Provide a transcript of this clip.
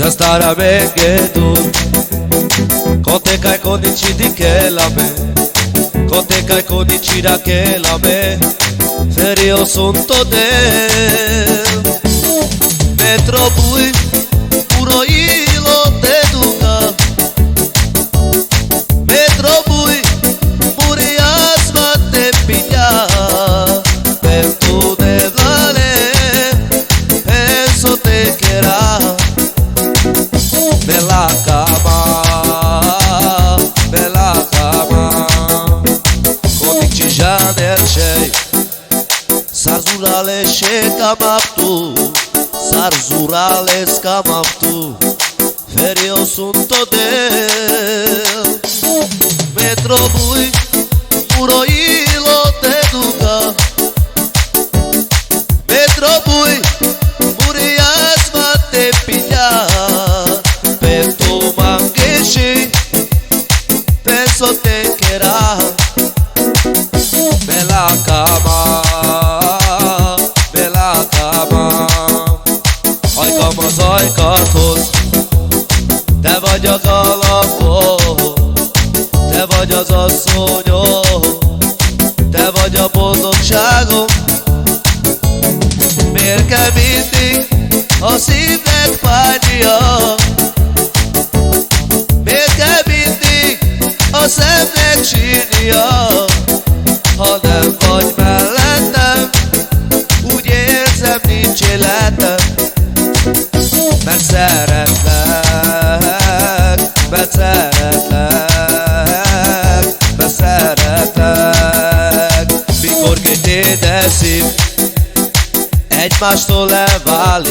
già starà bene tu. Con te che condici di che la me, con te che condici da che la me, ferio sunto te. Metro bui, puro ilo te duca. Metro bui, muri asma te pilla. Per tu de vale, penso te che era. Bella cama, condici già nel cei. Sarzurale şekamaptu, sarzurale skamaptu, ferio sunto del. Metro bui, muro ilo te duca. Metro bui, muri asma te pilla. Per tu mangeshi, penso te che era. Bella cama, ajkamat, te vagy a galambom, te vagy az asszonyom, te vagy a boldogságom. Miért kell mindig a szívnek fájnia? Miért kell mindig a szemnek sírnia? Ha nem vagy mellettem, úgy érzem, nincs életem. Mert szeretlek, mert szeretlek, mert szeretlek. Mikor két édes szív egymástól elválik,